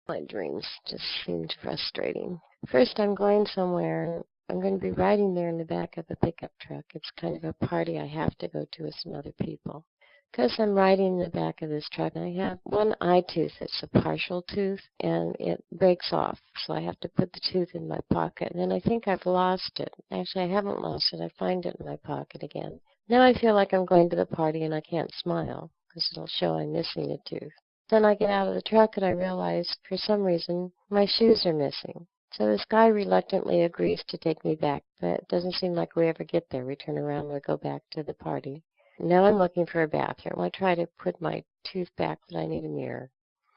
My dreams just seemed frustrating. First, I'm going somewhere. I'm going to be riding there in the back of a pickup truck. It's kind of a party I have to go to with some other people. Because I'm riding in the back of this truck, I have one eye tooth that's a partial tooth, and it breaks off. So I have to put the tooth in my pocket. And then I think I've lost it. Actually, I haven't lost it. I find it in my pocket again. Now I feel like I'm going to the party and I can't smile because it'll show I'm missing a tooth. Then I get out of the truck and I realize, for some reason, my shoes are missing. So this guy reluctantly agrees to take me back, but it doesn't seem like we ever get there. We turn around and we go back to the party. Now I'm looking for a bathroom. I try to put my tooth back, but I need a mirror.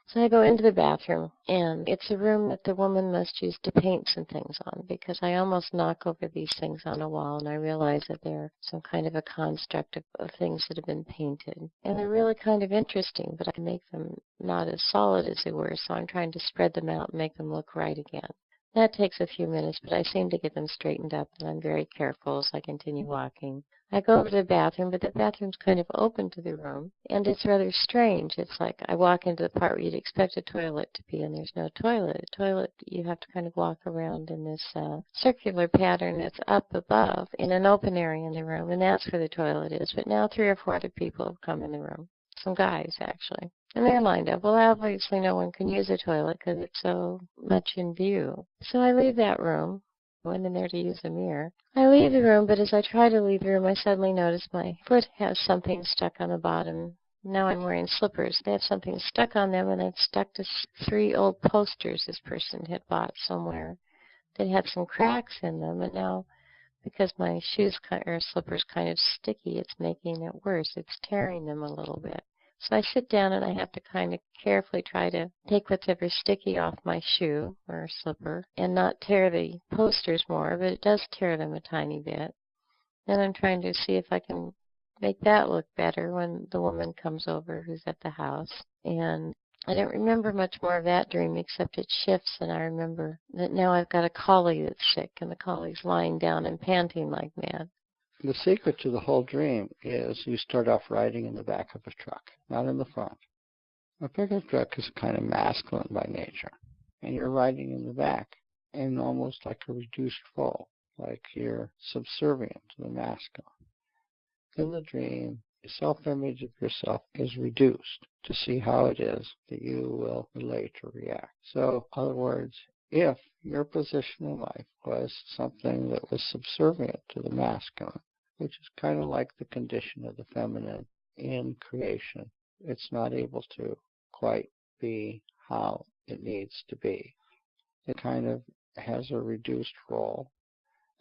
So I go into the bathroom, and it's a room that the woman must use to paint some things on, because I almost knock over these things on a wall, and I realize that they're some kind of a construct of things that have been painted. And they're really kind of interesting, but I can make them not as solid as they were, so I'm trying to spread them out and make them look right again. That takes a few minutes, but I seem to get them straightened up, and I'm very careful as I continue walking. I go over to the bathroom, but the bathroom's kind of open to the room, and it's rather strange. It's like I walk into the part where you'd expect a toilet to be, and there's no toilet. A toilet, you have to kind of walk around in this circular pattern that's up above in an open area in the room, and that's where the toilet is. But now 3 or 4 other people have come in the room, some guys, actually. And they're lined up. Well, obviously no one can use a toilet because it's so much in view. So I leave that room. Went in there to use a mirror. I leave the room, but as I try to leave the room, I suddenly notice my foot has something stuck on the bottom. Now I'm wearing slippers. They have something stuck on them, and it's stuck to 3 old posters this person had bought somewhere. They had some cracks in them, and now, because my shoes or slippers kind of sticky, it's making it worse. It's tearing them a little bit. So I sit down and I have to kind of carefully try to take whatever's sticky off my shoe or slipper and not tear the posters more, but it does tear them a tiny bit. Then I'm trying to see if I can make that look better when the woman comes over who's at the house. And I don't remember much more of that dream except it shifts, and I remember that now I've got a collie that's sick, and the collie's lying down and panting like mad. The secret to the whole dream is you start off riding in the back of a truck, not in the front. A pickup truck is kind of masculine by nature, and you're riding in the back in almost like a reduced role, like you're subservient to the masculine. In the dream, the self-image of yourself is reduced to see how it is that you will relate or react. So, in other words, if your position in life was something that was subservient to the masculine, which is kind of like the condition of the feminine in creation, it's not able to quite be how it needs to be. It kind of has a reduced role.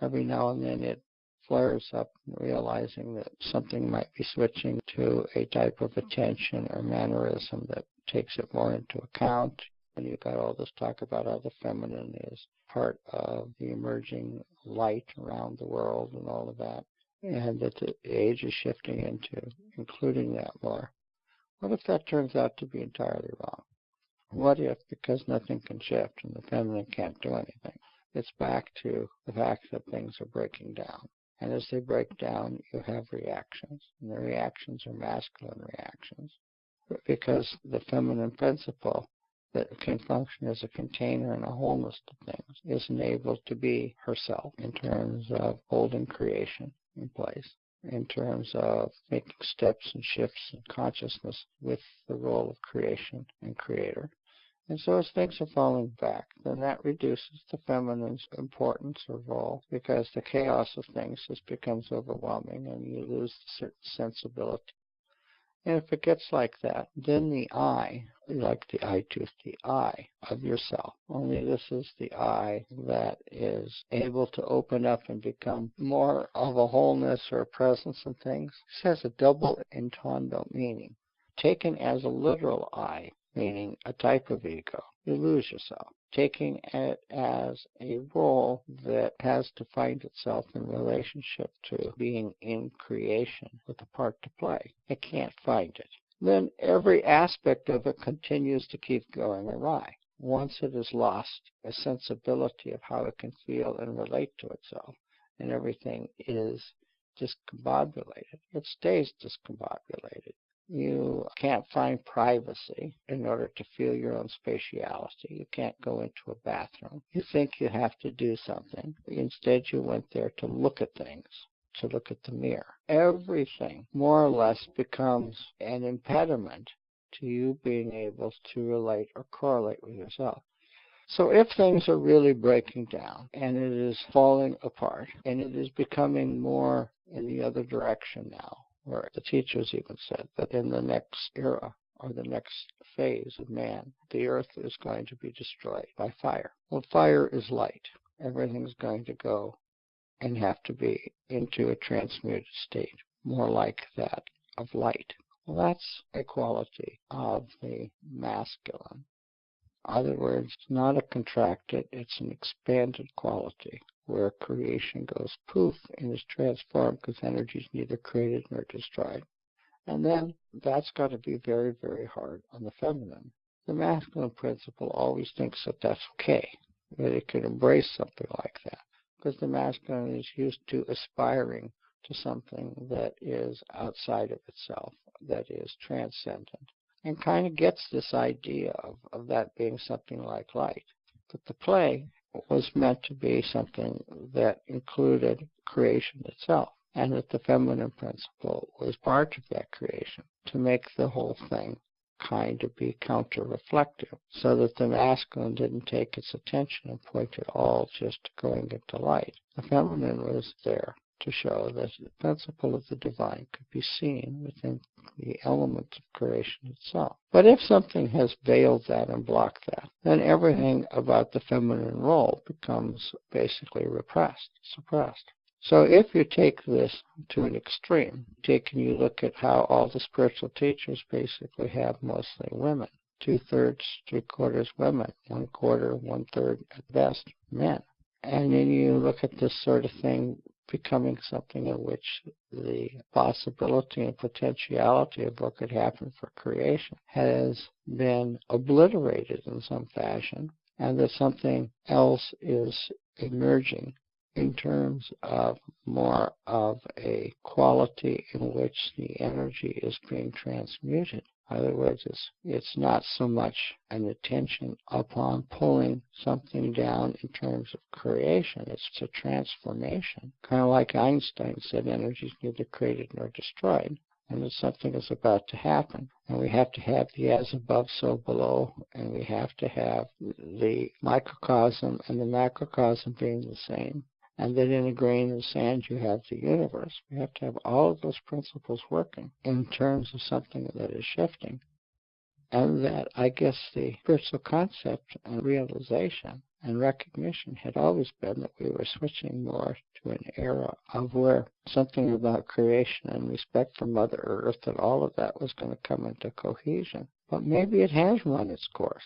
Every now and then it flares up, realizing that something might be switching to a type of attention or mannerism that takes it more into account. And you've got all this talk about how the feminine is part of the emerging light around the world and all of that, and that the age is shifting into including that more. What if that turns out to be entirely wrong? What if, because nothing can shift and the feminine can't do anything, it's back to the fact that things are breaking down? And as they break down, you have reactions, and the reactions are masculine reactions, because the feminine principle that can function as a container and a wholeness to things isn't able to be herself in terms of holding creation in place, in terms of making steps and shifts in consciousness with the role of creation and creator. And so as things are falling back, then that reduces the feminine's importance or role, because the chaos of things just becomes overwhelming and you lose a certain sensibility. And if it gets like that, then the I, like the eye tooth, the I of yourself, only this is the I that is able to open up and become more of a wholeness or a presence in things. This has a double entendre meaning. Taken as a literal I, meaning a type of ego, you lose yourself. Taking it as a role that has to find itself in relationship to being in creation with a part to play, it can't find it. Then every aspect of it continues to keep going awry. Once it has lost a sensibility of how it can feel and relate to itself, and everything is discombobulated, it stays discombobulated. You can't find privacy in order to feel your own spatiality. You can't go into a bathroom. You think you have to do something. Instead, you went there to look at things, to look at the mirror. Everything more or less becomes an impediment to you being able to relate or correlate with yourself. So if things are really breaking down and it is falling apart and it is becoming more in the other direction now, where the teachers even said that in the next era or the next phase of man, the earth is going to be destroyed by fire. Well, fire is light. Everything's going to go and have to be into a transmuted state, more like that of light. Well, that's a quality of the masculine. In other words, it's not a contracted, it's an expanded quality where creation goes poof and is transformed because energy is neither created nor destroyed. And then that's got to be very, very hard on the feminine. The masculine principle always thinks that that's okay, that it can embrace something like that, because the masculine is used to aspiring to something that is outside of itself, that is transcendent, and kind of gets this idea of that being something like light. But the play was meant to be something that included creation itself, and that the feminine principle was part of that creation to make the whole thing kind of be counter-reflective, so that the masculine didn't take its attention and point it all just to going into light. The feminine was there to show that the principle of the divine could be seen within the elements of creation itself. But if something has veiled that and blocked that, then everything about the feminine role becomes basically repressed, suppressed. So if you take this to an extreme, and you look at how all the spiritual teachers basically have mostly women, 2/3, 3/4 women, 1/4, 1/3 at best men. And then you look at this sort of thing becoming something in which the possibility and potentiality of what could happen for creation has been obliterated in some fashion, and that something else is emerging in terms of more of a quality in which the energy is being transmuted. In other words, it's not so much an attention upon pulling something down in terms of creation. It's a transformation. Kind of like Einstein said, energy is neither created nor destroyed. And that something is about to happen. And we have to have the as above, so below. And we have to have the microcosm and the macrocosm being the same. And that in a grain of sand you have the universe. We have to have all of those principles working in terms of something that is shifting. And that, I guess, the spiritual concept and realization and recognition had always been that we were switching more to an era of where something about creation and respect for Mother Earth and all of that was going to come into cohesion. But maybe it has run its course.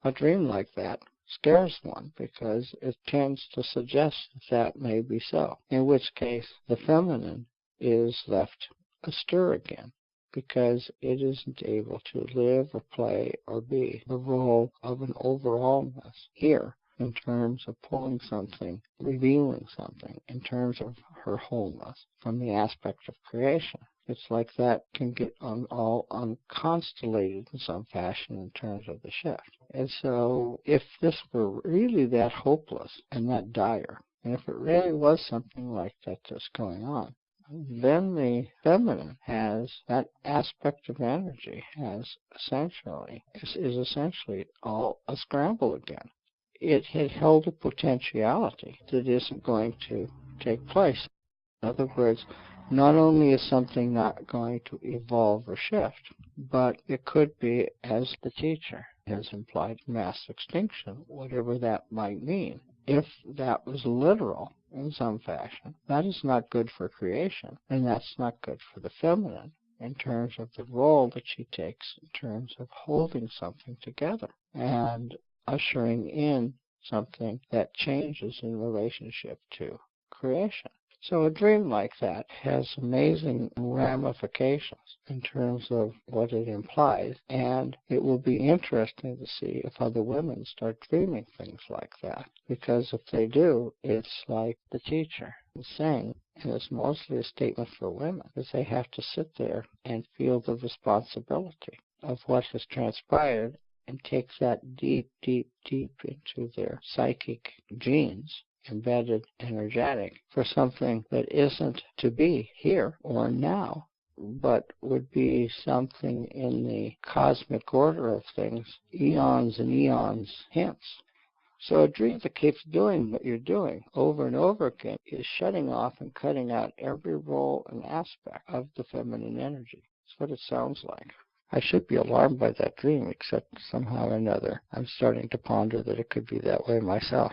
A dream like that scares one because it tends to suggest that may be so, in which case the feminine is left astir again because it isn't able to live or play or be the role of an overallness here in terms of pulling something, revealing something in terms of her wholeness from the aspect of creation. It's like that can get all unconstellated in some fashion in terms of the shift. And so if this were really that hopeless and that dire, and if it really was something like that that's going on, then the feminine has that aspect of energy is essentially all a scramble again. It had held a potentiality that isn't going to take place. In other words, not only is something not going to evolve or shift, but it could be, as the teacher has implied, mass extinction, whatever that might mean. If that was literal in some fashion, that is not good for creation, and that's not good for the feminine in terms of the role that she takes in terms of holding something together and ushering in something that changes in relationship to creation. So a dream like that has amazing ramifications in terms of what it implies, and it will be interesting to see if other women start dreaming things like that, because if they do, it's like the teacher is saying, And it's mostly a statement for women, because they have to sit there and feel the responsibility of what has transpired and take that deep, deep, deep into their psychic genes, embedded, energetic, for something that isn't to be here or now, but would be something in the cosmic order of things, eons and eons hence. So a dream that keeps doing what you're doing over and over again is shutting off and cutting out every role and aspect of the feminine energy. That's what it sounds like. I should be alarmed by that dream, except somehow or another I'm starting to ponder that it could be that way myself.